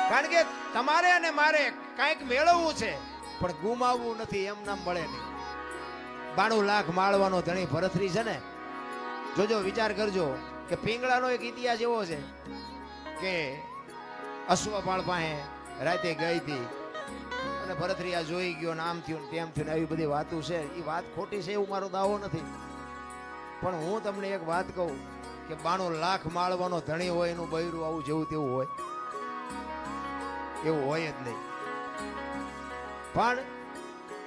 કારણ કે તમારે અને મારે કંઈક મેળવવું છે પણ ગુમાવવું નથી, એમ નામ મળે નહીં. 92 લાખ માળવાનો ધણી ભરથરી છે ને, જોજો વિચાર કરજો કે પિંગળાનો એક ઇતિહાસ એવો છે કે અશ્વપાળ પાસે રાતે ગઈ હતી અને ભરથરી આ જોઈ ગયો ને આમ થયું ને તેમ થયું ને આવી બધી વાતો છે. એ વાત ખોટી છે એવું મારો દાવો નથી, પણ હું તમને એક વાત કહું કે 92 લાખ માળવાનો ધણી હોય એનું બૈરું આવું જેવું તેવું હોય એવું હોય જ નહીં. પણ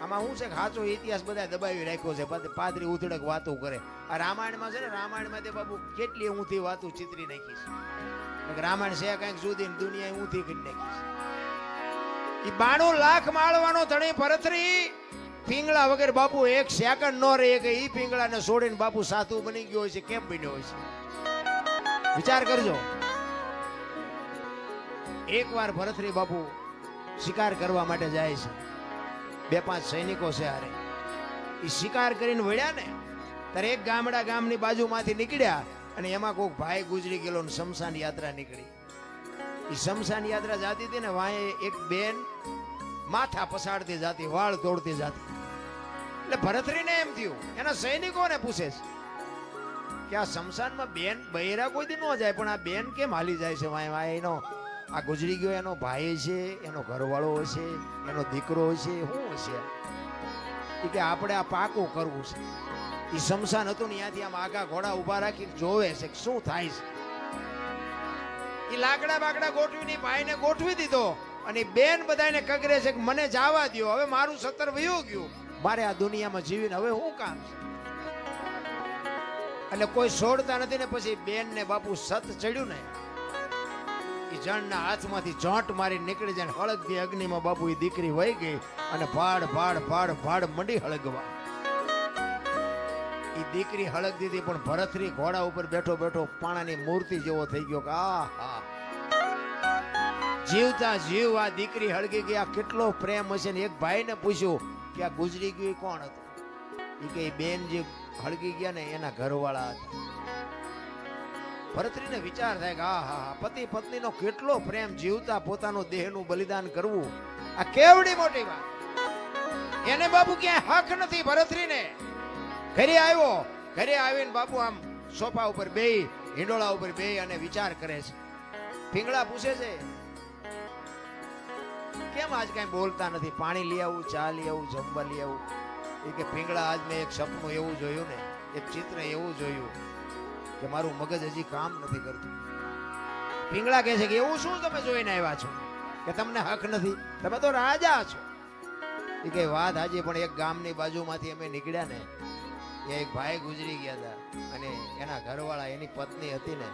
આમાં શું છે કે સાચો ઇતિહાસ બધા દબાવી રાખ્યો છે, પાદરી ઉથડક વાતો કરે. આ રામાયણમાં છે ને, રામાયણમાં તે બાબુ કેટલી ઊંધી વાતો ચિતરી નાખી છે. રામાયણ છે કંઈક સુધી દુનિયા ઊંધી કરી નાખી છે. 92 લાખ માળવાનો ધણી ભરથરી પિંગળા વગર બાપુ એક સેકન્ડ નો રહે કે ઈ પિંગળાને છોડીને બાપુ સાધુ બની ગયો હોય છે. કેમ બન્યો હોય છે વિચાર કરજો. એકવાર ભરથરી બાપુ શિકાર કરવા માટે જાય છે, 2-5 સૈનિકો છે હારે. એ શિકાર કરીને વળ્યા ને ત્યારે એક ગામની બાજુમાંથી નીકળ્યા અને એમાં કોઈક ભાઈ ગુજરી ગયેલો ને શમશાન યાત્રા નીકળી. એ શમશાન યાત્રા જાતી હતી ને વાંહે એક બેન માથા પસાડતી જાતી, વાળ તોડતી જાતી. એટલે ભરથરીને એમ થયું, એના સૈનિકોને પૂછે છે કે આ શમશાનમાં બેન બૈરા કોઈ દી ન જાય પણ આ બેન કેમ હાલી જાય છે વાંહે? એનો આ ગુજરી ગયો એનો ભાઈ છે, એનો ઘરવાળો હશે, એનો દીકરો હશે, શું હશે? એ કે આપણે આ પાકું કરવું છે. એ શમશાન હતું ને ત્યાંથી આમ આગા ઘોડા ઉભા રાખી જોવે છે કે શું થાય છે. એ લાકડા બાકડા ગોઠવીને ભાઈને ગોઠવી દીધો અને બેન બધાને કગરે છે કે મને જવા દો, હવે મારું 17 વયું ગયું, મારે આ દુનિયામાં જીવીને હવે શું કામ છે? એટલે કોઈ છોડતા નથી ને પછી બેન ને બાપુ સત ચડ્યું ને એ જણના હાથમાંથી ચોંટ મારી નીકળી જાય, હળગતી અગ્નિમાં બાપુ એ દીકરી વહી ગઈ અને ભાડ ભાડ ભાડ ભાડ મંડી હળગવા. એ દીકરી હળગતી હતી પણ ભરથરી ઘોડા ઉપર બેઠો બેઠો પાણાની મૂર્તિ જેવો થઈ ગયો કે આહા, જીવતા જીવ આ દીકરી હળગી ગઈ, આ કેટલો પ્રેમ હશે. ને એક ભાઈને પૂછ્યું કે આ ગુજરી ગયું કોણ હતું? એ કે બેન જે હળગી ગયા ને એના ઘરવાળા હતા. ભરથરીને વિચાર થાય કે આહા, પતિ પત્નીનો કેટલો પ્રેમ, જીવતા પોતાનું દેહનું બલિદાન કરવું, આ કેવડી મોટી વાત. એને બાપુ ક્યાંય હક નથી. ભરથરીને ઘરે આવ્યો, ઘરે આવીને બાપુ આમ સોફા ઉપર બેહી, હિંડોળા ઉપર બેહી અને વિચાર કરે છે. પિંગળા પૂછે છે કેમ આજ કઈ બોલતા નથી? પાણી લઈ આવું, ચા લઈ આવું, જમવા લઈ આવું? એ કે પિંગળા આજ મેં એક સપનું એવું જોયું ને, એક ચિત્ર એવું જોયું કે મારું મગજ હજી કામ નથી કરતું. પિંગળા કહે છે કે એવું શું તમે જોઈને આવ્યા છો કે તમને હક નથી? તમે તો રાજા છો. એ કે વાત હાજી, પણ એક ગામની બાજુમાંથી અમે નીકળ્યા ને એ એક ભાઈ ગુજરી ગયા હતા અને એના ઘરવાળા એની પત્ની હતી ને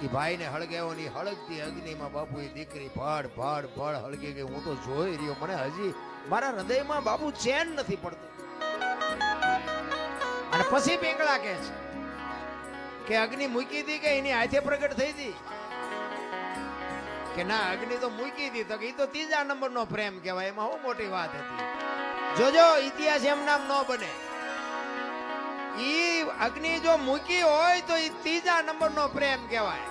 એ ભાઈને હળગાવ્યો ને હળગતી અગ્નિમાં બાપુ એ દીકરી ભડ ભડ ભડ હળગી ગઈ. હું તો જોઈ રહ્યો, મને હજી મારા હૃદયમાં બાપુ ચેન નથી પડતું. અને પછી પિંગળા કહે છે કે અગ્નિ મૂકી હતી કે એની હાથે પ્રગટ થઈ હતી? કે ના, અગ્નિ તો મૂકી હતી. તો એ તો 3જા નંબરનો પ્રેમ કહેવાય, એમાં શું મોટી વાત હતી? જોજો ઇતિહાસ એમ નામ ન બને. ઈ અગ્નિ જો મૂકી હોય તો એ 3જા નંબરનો પ્રેમ કહેવાય.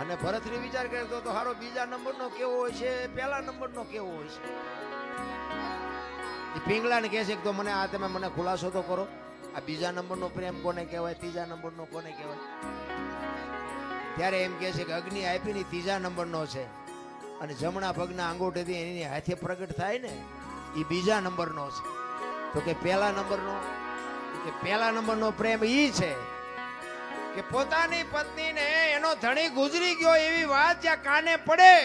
અને ભરથરી વિચાર કરતો તો હારો 2જા નંબરનો કેવો હોય છે, 1લા નંબરનો કેવો હોય છે? એ પિંગળાને કહે છે કે તો મને આ તમે મને ખુલાસો તો કરો, આ 2જા નંબરનો પ્રેમ કોને કહેવાય, 3જા નંબરનો કોને કહેવાય? ત્યારે એમ કહે છે કે અગ્નિ આપીને 3જા નંબરનો છે અને જમણા પગના અંગૂઠેથી એની હાથે પ્રગટ થાય ને એ 2જા નંબરનો છે. તો કે 1લા નંબરનો? કે 1લા નંબરનો પ્રેમ ઈ છે કે પોતાની પત્નીને એનો ધણી ગુજરી ગયો એવી વાત જ્યાં કાને પડે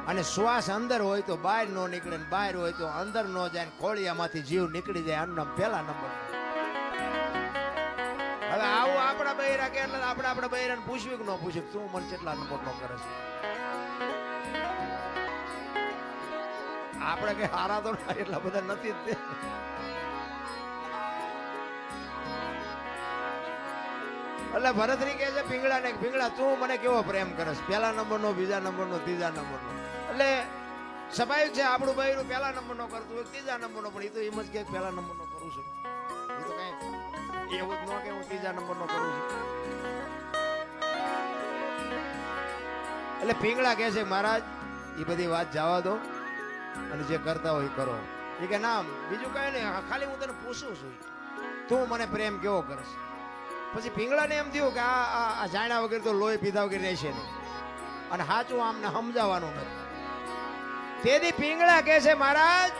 અને શ્વાસ અંદર હોય તો બહાર નો નીકળે ને બહાર હોય તો અંદર નો જાય, ખોળિયામાંથી જીવ નીકળી જાય, આનું નામ 1લા નંબર. હવે આવું આપણા બૈરા કે એટલે આપણા બૈરાને પૂછ્યું કે ન પૂછ્યું તું મને કેટલા નંબરનો કરે છે? આપણે કઈ હારા તો એટલા બધા નથી જ. એટલે ભરથરી કહે છે પિંગળાને, પિંગળા તું મને કેવો પ્રેમ કરસ? 1લા નંબરનો, 2જા નંબરનો, 3જા નંબરનો? એટલે સ્વાભાવિક છે આપણું બૈરું 1લા નંબરનો કરતું હોય, 3જા નંબરનો, પણ એ તો એમ જ કે 1લા નંબરનો કરું છું. એ તો કઈ એવું જ ન કે હું 3જા નંબરનો કરું છું. એટલે પિંગળા કહે છે મહારાજ એ બધી વાત જવા દો અને જે કરતા હોય એ કરો. એ કે ના બીજું કઈ નહીં, ખાલી હું તને પૂછું છું તું મને પ્રેમ કેવો કરશે. પછી પિંગળાને એમ થયું કે આ જાણ્યા વગર તો લોહી પીધા વગર રહેશે નહીં અને સાચું આમને સમજાવવાનું નથી. તેથી પિંગળા કહે છે મહારાજ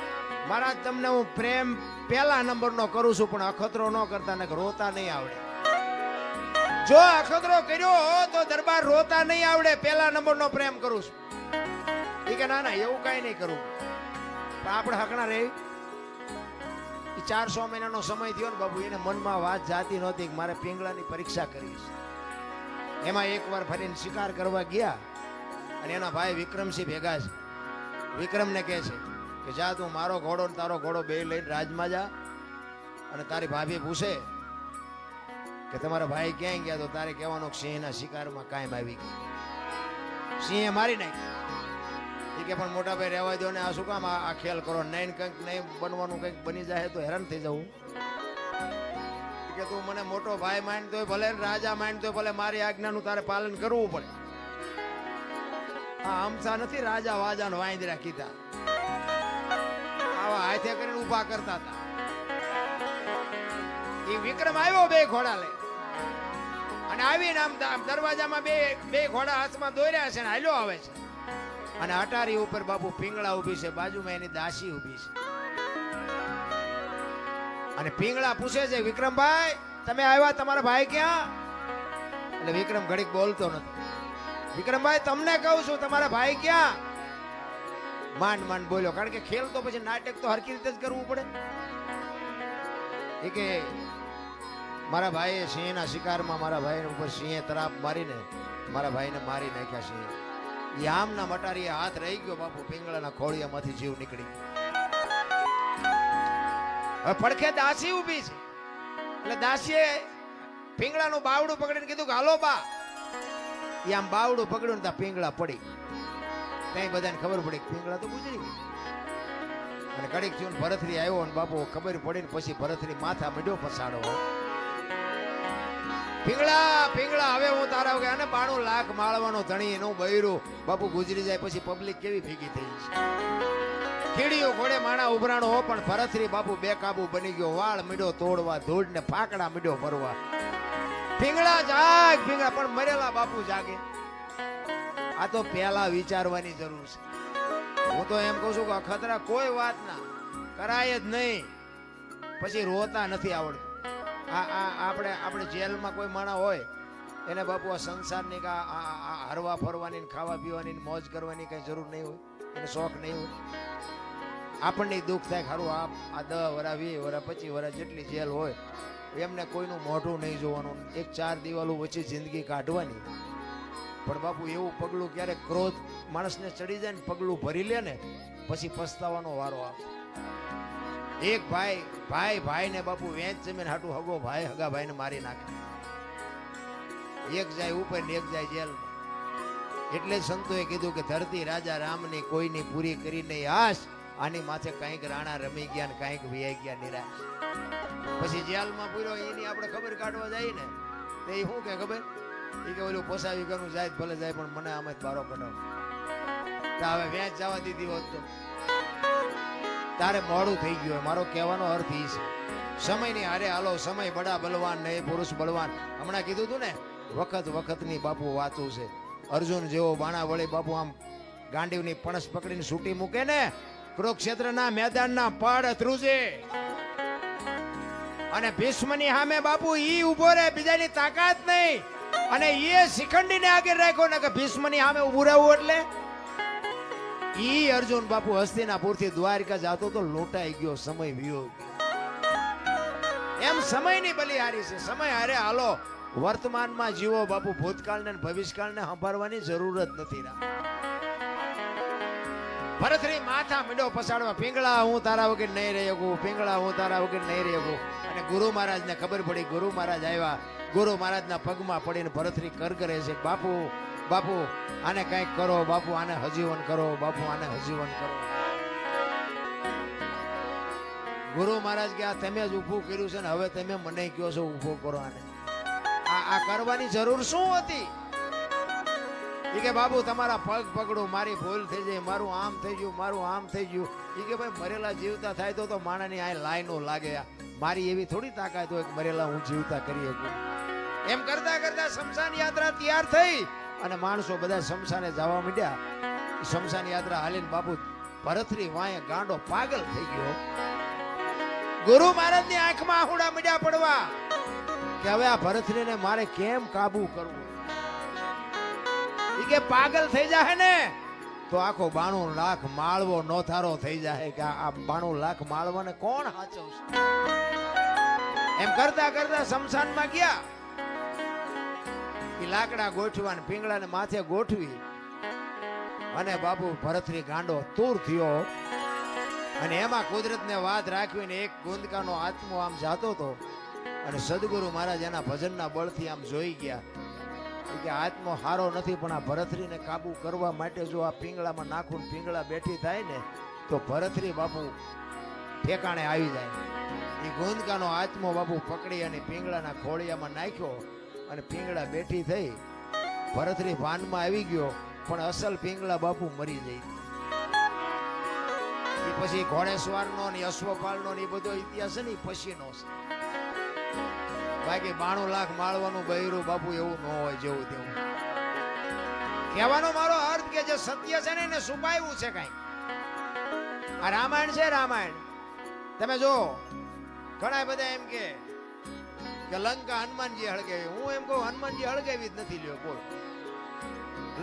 મહારાજ તમને હું પ્રેમ પહેલા નંબરનો કરું છું, પણ અખતરો ન કરતા ને રોતા નહીં આવડે. જો અખતરો કર્યો તો દરબાર રોતા નહીં આવડે, પહેલા નંબરનો પ્રેમ કરું છું. એ કે ના ના એવું કઈ નહીં કરું, પણ આપણે હકણા રહી. 400 મહિનાનો સમય થયો ને બાબુ, એને મનમાં વાત જાતી નહોતી કે મારે પિંગળાની પરીક્ષા કરવી છે. એમાં એકવાર ફરીને શિકાર કરવા ગયા અને એના ભાઈ વિક્રમસિંહ ભેગા છે. વિક્રમને કહે છે કે જા તું મારો ઘોડો ને તારો ઘોડો બે લઈને રાજમાં જા, અને તારી ભાભી પૂછે કે તમારા ભાઈ ક્યાંય ગયા તો તારે કહેવાનો સિંહના શિકારમાં કાયમ આવી ગઈ, સિંહે મારી નાખી. એ કે પણ મોટા ભાઈ રહેવા દો ને, આ શું કામ આ ખેલ કરો, નહીં કંઈક નહીં બનવાનું કંઈક બની જાય તો હેરાન થઈ જવું. કે તું મને મોટો ભાઈ માનતો હોય ભલે, રાજા માનતો હોય ભલે, મારી આજ્ઞાનું તારે પાલન કરવું પડે. આ અમસા નથી રાજા વાજાનો વાંદરા કીધા, આવા હાથે કરીને ઊભા કરતા હતા. એ વિક્રમ આવ્યો બે ઘોડા લઈ અને આવીને આમ દરવાજામાં બે ઘોડા હાથમાં દોર્યા છે ને હાલ્યો આવે છે. અને અટારી ઉપર બાપુ પિંગળા ઉભી છે, બાજુમાં એની દાસી ઉભી છે. અને પિંગળા પૂછે છે વિક્રમભાઈ તમે આવ્યા, તમારા ભાઈ ક્યાં? એટલે વિક્રમ ઘડીક બોલતો નથી. વિક્રમભાઈ તમને કહું છું તમારા ભાઈ ક્યાં? માંડ માંડ બોલ્યો, કારણ કે ખેલ તો પછી નાટક તો હરકી રીતે જ કરવું પડે. એ કે મારા ભાઈએ સિંહના શિકારમાં મારા ભાઈ ઉપર સિંહે તરાપ મારીને મારા ભાઈને મારી નાખ્યા સિંહે. એ આમના મટારીએ હાથ રહી ગયો બાપુ, પિંગળાના ખોળિયામાંથી જીવ નીકળી. હવે પડખે દાસી ઊભી છે, એટલે દાસીએ પિંગળાનું બાવડું પકડીને કીધું કે હાલો બા. એ આમ બાવડું પકડ્યું ને ત્યાં પિંગળા પડી. ત્યાં બધાને ખબર પડી કે પિંગળા તો ગુજરી ગઈ. અને કડીક થયું ભરતરી આવ્યો ને બાપુ ખબર પડી ને પછી ભરતરી માથા મીડ્યો પસાડો. પિંગળા પિંગળા હવે હું તારા વગર અને 92 લાખ માળવાનો ધણી એનું બૈરું બાપુ ગુજરી જાય પછી પબ્લિક કેવી ભેગી થઈ છે. કીડીઓ ઘોડે માણા ઉભરાણો હો, પણ ભરતરી બાપુ બેકાબુ બની ગયો. વાળ મીડો તોડવા, ધૂળ ને ફાકડા મીડો ભરવા. પિંગળા જાગ પિંગળા, પણ મરેલા બાપુ જાગે. આ તો પહેલા વિચારવાની જરૂર છે. હું તો એમ કહું છું કે અખતરા કોઈ વાત ના કરાય જ નહીં, પછી રોતા નથી આવડતું. આપણે જેલમાં કોઈ માણા હોય એને બાપુ આ સંસારની કે હરવા ફરવાની ખાવા પીવાની મોજ કરવાની કઈ જરૂર નહીં હોય, એને શોખ નહીં હોય. આપણને દુઃખ થાય ખરું, આ 10 વરા 20 વરા 25 વરા જેટલી જેલ હોય એમને કોઈનું મોઢું નહીં જોવાનું, 1-4 દિવાલો વચ્ચે જિંદગી કાઢવાની. પણ બાપુ એવું પગલું ક્યારેક ક્રોધ માણસને ચડી જાય ને પગલું ભરી લે ને પછી પસ્તાવાનો વારો આવે. એક ભાઈ ને બાપુ વેચ જમીન હાટું હગો ભાઈ હગા ભાઈ ને મારી નાખે. એક જાય ઉપર ને એક જાય જેલમાં. એટલે સંતોએ કીધું કે ધરતી રાજા રામની કોઈની પૂરી કરી નહીં આશ, આની માથે કંઈક રાણા રમી ગયા ને કંઈક વિયાઈ ગયા નિરાશ. પછી જેલમાં પૂર્યો એની આપણે ખબર કાઢવા જાય ને તો એ શું કે ખબર, એ કે ઓલું પોસાવી કરવું જાય ભલે જાય પણ મને આમ જ બારો કઢાવ. હવે વેચ જવા દીધી હોત તો તારે મોડું થઈ ગયું. મારો કહેવાનો અર્થ એ છે સમયની હારે હાલો. સમય બડા બલવાન નહીં પુરુષ બળવાન. હમણાં કીધું તું ને વખતની બાપુ વાતું છે. અર્જુન જેવો બાણા વળી બાપુ આમ ગાંડીવની પણસ પકડીને છૂટી મૂકે ને કુરુક્ષેત્રના મેદાનના પડ ધ્રુજે. અને ભીષ્મની સામે બાપુ ઈ ઉભો રહે, બીજાની તાકાત નહીં. અને એ શિખંડીને આગળ રાખ્યો ને કે ભીષ્મની સામે ઉભું રહેવું એટલે ઈ અર્જુન બાપુ હસ્તિનાપુર થી દ્વારકા જાતો તો લોટાઈ ગયો, સમય વિયો ગયો. એમ સમયની બલિહારી છે. સમય હારે હાલો, વર્તમાનમાં જીવો બાપુ. ભૂતકાળને ભવિષ્યકાળને સંભાળવાની જરૂર જ નથી. ભરતરી માથા મીંડો પસાડવા, પિંગળા હું તારા વગર નહીં રહી શકું, પિંગળા હું તારા વગર નહીં રહી શકું. અને ગુરુ મહારાજને ખબર પડી. ગુરુ મહારાજ આવ્યા, ગુરુ મહારાજના પગમાં પડીને ભરતરી કરગરે છે, બાપુ બાપુ આને કંઈક કરો, બાપુ આને હજીવન કરો, બાપુ આને હજીવન કરો. ગુરુ મહારાજ કે આ તમે જ ઊભું કર્યું છે ને હવે તમે મને કહો છો ઊભો કરો આને. આ કરવાની જરૂર શું હતી? ઈ કે બાબુ તમારા પગ પકડું, મારી ભૂલ થઈ જાય, મારું આમ થઈ ગયું, મારું આમ થઈ ગયું. ઈ કે ભાઈ મરેલા જીવતા થાય તો માણાની આ લાઈનો લાગે, મારી એવી થોડી તાકાત હોય કે મરેલા હું જીવતા કરી શકું. એમ કરતા કરતા શમશાન યાત્રા તૈયાર થઈ અને માણસો બધા શમશાને જવા માંડ્યા. શમશાન યાત્રા હાલીને બાપુ ભરથરી વાંહે ગાંડો પાગલ થઈ ગયો. ગુરુ મહારાજની આંખમાં આહુડા મીડ્યા પડવા કે હવે આ ભરથરીને મારે કેમ કાબુ કરવું. ઈ કે પાગલ થઈ જાય ને તો આખો 92 લાખ માળવો નોથારો થઈ જાય કે આ 92 લાખ માળવાને કોણ હાચવશે. એમ કરતા કરતા શમશાનમાં ગયા. ઈ લાકડા ગોઠવા ને પીંગળાને માથે ગોઠવી અને બાપુ ભરથરી ગાંડો તૂર થયો. અને એમાં કુદરતને વાત રાખવી ને એક ગુંદકાનો આત્મો આમ જાતો હતો અને સદગુરુ મહારાજ એના ભજનના બળથી આમ જોઈ ગયા કે આત્મો હારો નથી, પણ આ ભરથરીને કાબુ કરવા માટે જો આ પીંગળામાં નાખું પીંગળા બેઠી થાય ને તો ભરથરી બાપુ ઠેકાણે આવી જાય. એ ગુંદકાનો આત્મો બાપુ પકડી અને પીંગળાના ખોળિયામાં નાખ્યો અને પીંગળા બેઠી થઈ. ભરથરી ભાનમાં આવી ગયો પણ અસલ પીંગળા બાપુ મરી જાય. એ પછી ઘોડેસવારનો ને અશ્વપાલનો ને એ બધો ઇતિહાસ છે ને પછીનો છે. બાકી 92 લાખ માળવાનું બૈરું બાપુ એવું ન હોય જેવું તેવું. કહેવાનો મારો અર્થ કે જે સત્ય છે ને એને છુપાવ્યું છે કઈ. આ રામાયણ છે, રામાયણ તમે જો ઘણા બધા એમ કે લંકા હનુમાનજી હળગાવી. હું એમ કહું હનુમાનજી હળગાવી જ નથી. લ્યો બોલ,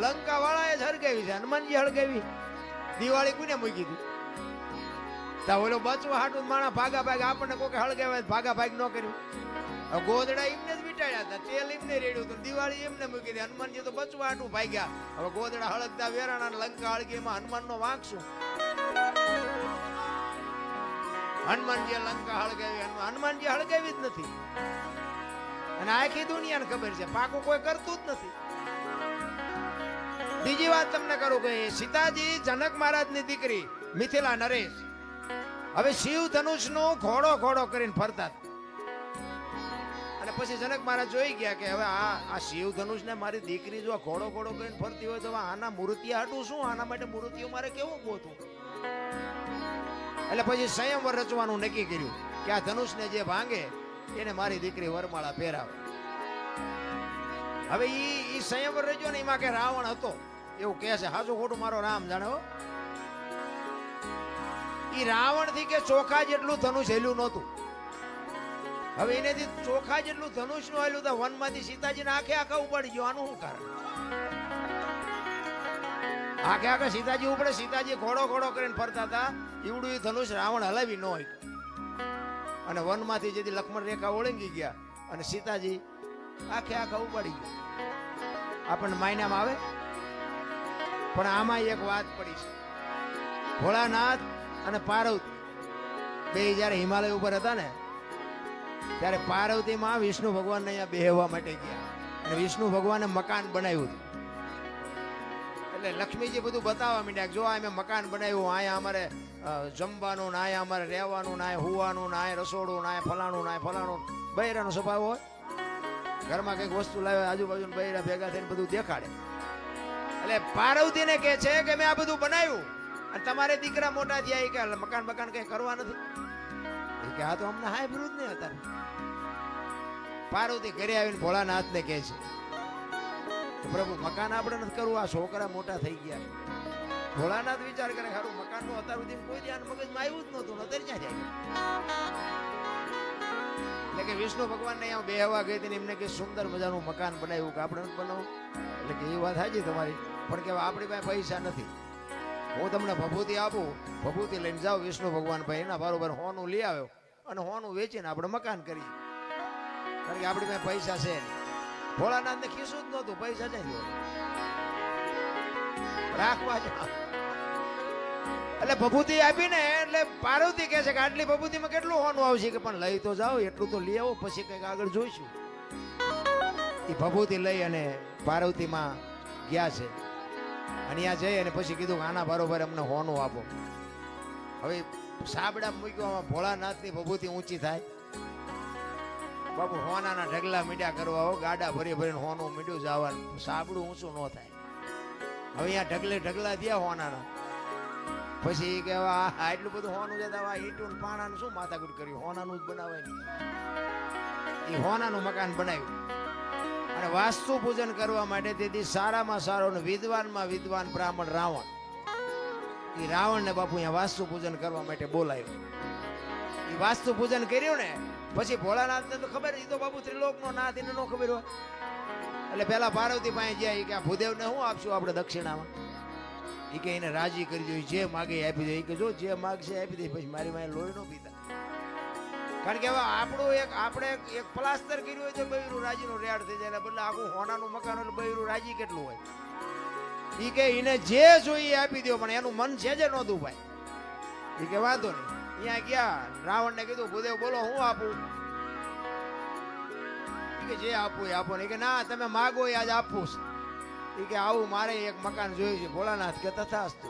લંકા વાળાએ જ હળગાવી છે, હનુમાનજી હળગાવી. દિવાળી કોને મૂકી હતી? ઓલો બચવા હાટું માણા ભાગા ભાગ આપણને કોઈ હળગાવે ભાગા ભાગ ન કર્યું. ગોદડા એમને જ વીટાડ્યા હતા, તેલ એમને રેડ્યું હતું, દિવાળી એમને મૂકી હતી. હનુમાનજી તો બચવા હાટું ભાગ્યા. હવે ગોદડા હળગતા વેરાણા લંકા હળગી, એમાં હનુમાન નો વાંક શું? હનુમાનજી લંકા હળગાવી, હનુમાનજી હળગાવી જ નથી. અને આખી દુનિયાને ખબર છે પાકું કોઈ કરતું જ નથી. બીજી વાત તમને કરું કે સીતાજી જનક મહારાજની દીકરી મિથિલા નરેશ હવે શિવ ધનુષનો ઘોડો ઘોડો કરીને ફરતા. અને પછી જનક મહારાજ જોઈ ગયા કે હવે આ શિવ ધનુષ ને મારી દીકરી જો ઘોડો ઘોડો કરીને ફરતી હોય તો આના મૂર્તિયા હાટું શું? આના માટે મૂર્તિઓ મારે કેવું ગોતું? એટલે પછી સંયમવર રચવાનું નક્કી કર્યું કે આ ધનુષને જે ભાંગે એને મારી દીકરી વરમાળા પહેરાવે. હવે ઈ સંયમવર રચ્યો ને એમાં કે રાવણ હતો એવું કહે છે. હાચું ખોટું મારો રામ જાણે હો. ઈ રાવણ થી કે ચોખા જેટલું ધનુષ હેલ્યું નહોતું. હવે એનેથી ચોખા જેટલું ધનુષ નું હેલ્યું તો વનમાંથી સીતાજીને આખે આખા ઉપાડી ગયો. આનું શું કારણ? આખે આખા સીતાજી ઉપડે. સીતાજી ઘોડો ઘોડો કરીને ફરતા હતા. ઈવડું ધનુષ રાવણ હલાવી ન હોય. અને વનમાંથી જેથી લક્ષ્મણ રેખા ઓળંગી ગયા અને સીતાજી આખે આખા ઉપાડી ગયા. આપણને માયનામાં આવે. પણ આમાં એક વાત પડી છે. ભોળાનાથ અને પાર્વતી બે જયારે હિમાલય ઉપર હતા ને ત્યારે પાર્વતીમાં વિષ્ણુ ભગવાન અહીંયા બેહવા માટે ગયા અને વિષ્ણુ ભગવાને મકાન બનાવ્યું હતું. એટલે લક્ષ્મીજી બધું બતાવવા માંડ્યા જો અમે મકાન બનાવ્યું, અહીંયા અમારે જમવાનું ને અહીંયા અમારે રહેવાનું ને અહીંયા હુવાનું ને અહીંયા રસોડું ને અહીંયા ફલાણું ને ફલાણું. બૈરાનો સ્વભાવ હોય, ઘરમાં કઈક વસ્તુ લાવે આજુબાજુ બૈરા ભેગા થઈને બધું દેખાડે. એટલે પાર્વતીને કહે છે કે મેં આ બધું બનાવ્યું અને તમારે દીકરા મોટા થયા કે મકાન બકાન કઈ કરવા નથી. કે આ તો અમને હાય વિરુદ્ધ નહીં હતા. પાર્વતી ઘરે આવીને ભોળાનાથને કહે છે પ્રભુ મકાન આપણે નથી કરવું, આ છોકરા મોટા થઈ ગયા. ભોળાનાથ વિચાર કરે સારું મકાન નું અત્યાર સુધી કોઈ ધ્યાન મગજમાં આવ્યું જ નતું, અત્યારે ક્યાં જાય. એટલે કે વિષ્ણુ ભગવાન ને અહીંયા બેહવા ગઈ હતી એમને કે સુંદર મજાનું મકાન બનાવ્યું કે આપણે નથી બનાવવું. એટલે કે એ વાત સાચી તમારી, પણ કે આપણી પાસે પૈસા નથી. હું તમને ભભૂતિ આપું, ભભૂતિ લઈને જાઓ વિષ્ણુ ભગવાન ભાઈ એના બરોબર હોનું લઈ આવ્યો અને હોનું વેચીને આપણે મકાન કરીએ. કારણ કે આપણી પાસે પૈસા છે. ભોળાનાથ ને ખીસું જ નહોતું, પૈસા છે રાખવા જ. એટલે ભભૂતિ આપીને એટલે પાર્વતી કહે છે કે આટલી ભભૂતિમાં કેટલું હોનું આવશે કે પણ લઈ તો જાઓ, એટલું તો લઈ આવો પછી કઈક આગળ જોઈશું. એ ભભૂતિ લઈ અને પાર્વતીમાં ગયા છે અને ત્યાં જઈ અને પછી કીધું કે આના બરોબર અમને હોનું આપો. હવે સાબડા મૂક્યો, ભોળાનાથની ભભૂતિ ઊંચી થાય. બાપુ હોનાના ઢગલા મીડ્યા કરવા, ગાડા ભરી ભરીને હોનું મીડ્યું જવાનું, સાબડું ઊંચું ન થાય. હવે અહીંયા ઢગલે ઢગલા થયા હોનાના. પછી કે આટલું બધું હોનું જતા ઈટું પાણાનું શું માથાકૂટ કર્યું, હોનાનું જ બનાવાય ને. એ હોનાનું મકાન બનાવ્યું અને વાસ્તુ પૂજન કરવા માટે તેથી સારામાં સારો ને વિદ્વાનમાં વિદ્વાન બ્રાહ્મણ રાવણ, એ રાવણ ને બાપુ અહીંયા વાસ્તુ પૂજન કરવા માટે બોલાવ્યો. એ વાસ્તુ પૂજન કર્યું ને પછી ભોળાનાથ ને તો ખબર, એ તો બાપુ ત્રિલોક નો નાથ, એને નો ખબર હોય. એટલે પેલા પાર્વતી પાસે ગયા કે આ ભૂદેવ ને શું આપશું આપણે દક્ષિણામાં. એ કે એને રાજી કરી દો, જે માગે આપી દે. એ કે જો જે માગશે આપી દે, પછી મારી પાસે લોહી નો પીતા. કારણ કે હવે આપણે એક પ્લાસ્ટર કર્યું હોય તો બૈરું રાજીનો રેડ થઈ જાય, બદલે આખું હોનાનું મકાન એટલે બૈરું રાજી કેટલું હોય. એ કે એને જે જોઈએ આપી દો, પણ એનું મન છે જ નહોતું ભાઈ. એ કે વાંધો નહીં. અહીંયા ગયા રાવણ ને કીધું ભૂદેવ બોલો હું આપું. કે જે આપવું એ આપો ને. કે ના તમે માગો એ આજ આપવું. એ કે આવું મારે એક મકાન જોયું છે. ભોળાનાથ કે તથાસ્તુ.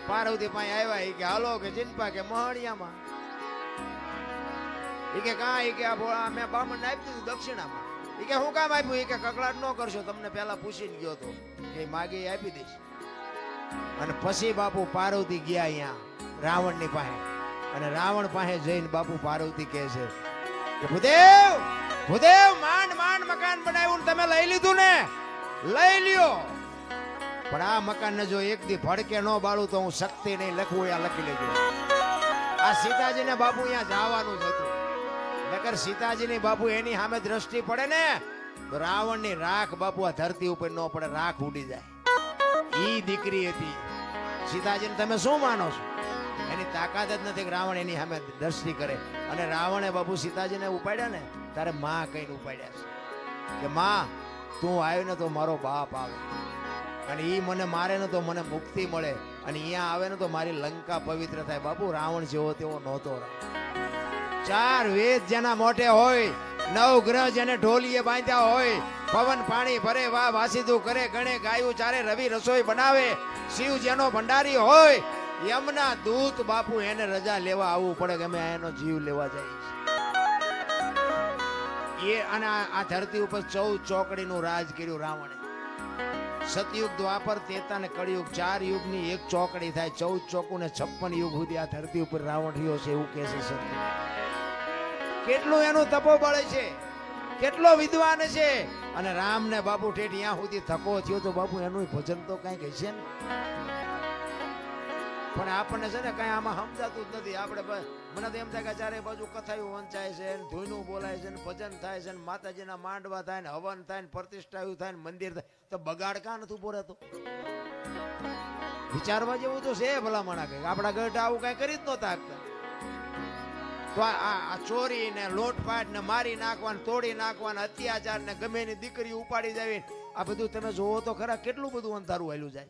પાર્વતી પાસે આવ્યા. એ કે હાલો કે ચિંપા કે મહણિયામાં. એ કે કા. એ કે આ ભોળા મેં બામણ ને આપી દીધું દક્ષિણામાં. એ કે હું કામ આપ્યું. એ કે કકડાટ ન કરશો, તમને પેલા પૂછીને ગયો તો કે માગે આપી દઈશ. અને પછી બાપુ પાર્વતી ગયા અહીંયા રાવણ ની પાસે. અને રાવણ પાસે જઈને બાપુ પાર્વતી કહે છે કે ભૂદેવ ભૂદેવ માંડ માંડ મકાન બનાવ્યું તમે લઈ લીધું ને, લઈ લ્યો. પણ આ મકાન ને જો એક દી ભડકે ન બાળું તો હું શક્તિ નહીં લખવું, આ લખી લેજો. આ સીતાજી ને બાપુ અહીંયા જવાનું જ હતું. નકર સીતાજી ની બાપુ એની સામે દ્રષ્ટિ પડે ને તો રાવણ ની રાખ બાપુ આ ધરતી ઉપર ન પડે, રાખ ઉડી જાય. ઈ દીકરી હતી સીતાજી ને તમે શું માનો છો? એની તાકાત જ નથી કે રાવણ એની સામે દ્રષ્ટિ કરે. અને રાવણે બાપુ સીતાજીને ઉપાડ્યા ને ત્યારે માં કહીને ઉપાડ્યા છે કે માં તું આવ્યો ને તો મારો બાપ આવે, અને ઈ મને મારે ને તો મને મુક્તિ મળે, અને અહીંયા આવે ને તો મારી લંકા પવિત્ર થાય. બાપુ રાવણ જેવો તેવો નહોતો. 4 વેદ જેના મોઢે હોય, 9 ગ્રહ જેને ઢોલીએ બાંધ્યા હોય, પવન પાણી ભરે વાહ વાસીદું કરે, ગણે ગાયું ચારે રવિ રસોઈ બનાવે, શિવ જેનો ભંડારી હોય, યમના દૂત બાપુ એને રજા લેવા આવવું પડે કે અમે એનો જીવ લેવા જઈએ. એ અને આ ધરતી ઉપર 14 ચોકડીનું રાજ કર્યું રાવણે. સતયુગ દ્વાપર ત્રેતા ને કળિયુગ 4 યુગની એક ચોકડી થાય. 14 ચોકું ને 56 યુગ સુધી આ ધરતી ઉપર રાવણ રહ્યો છે એવું કહે છે સત્ય. કેટલું એનું તપોબળ છે, કેટલો વિદ્વાન છે. અને રામ ને બાપુ ઠેઠ ત્યાં સુધી થકો થયો તો બાપુ એનું ભજન તો કઈક હશે ને. પણ આપણને છે ને કઈ આમાં સમજાતું જ નથી. આપણે મને તો એમ થાય કે ચારે બાજુ કથાયું વંચાય છે, ધૂનું બોલાય છે, ભજન થાય છે, માતાજીના માંડવા થાય ને, હવન થાય ને, પ્રતિષ્ઠા થાય ને, મંદિર થાય, તો બગાડ કાં નથી ઉભો રહેતો? વિચારવા જેવું તો છે ભલામણા. કઈક આપણા ગઢ આવું કઈ કરી જ નહોતા શકતા. તો આ ચોરી ને લોટપાટ ને મારી નાખવાને, તોડી નાખવાને, અત્યાચાર ને ગમે એની દીકરી ઉપાડી જાવી, આ બધું તમે જોવો તો ખરા કેટલું બધું અંધારું હાલ્યું જાય.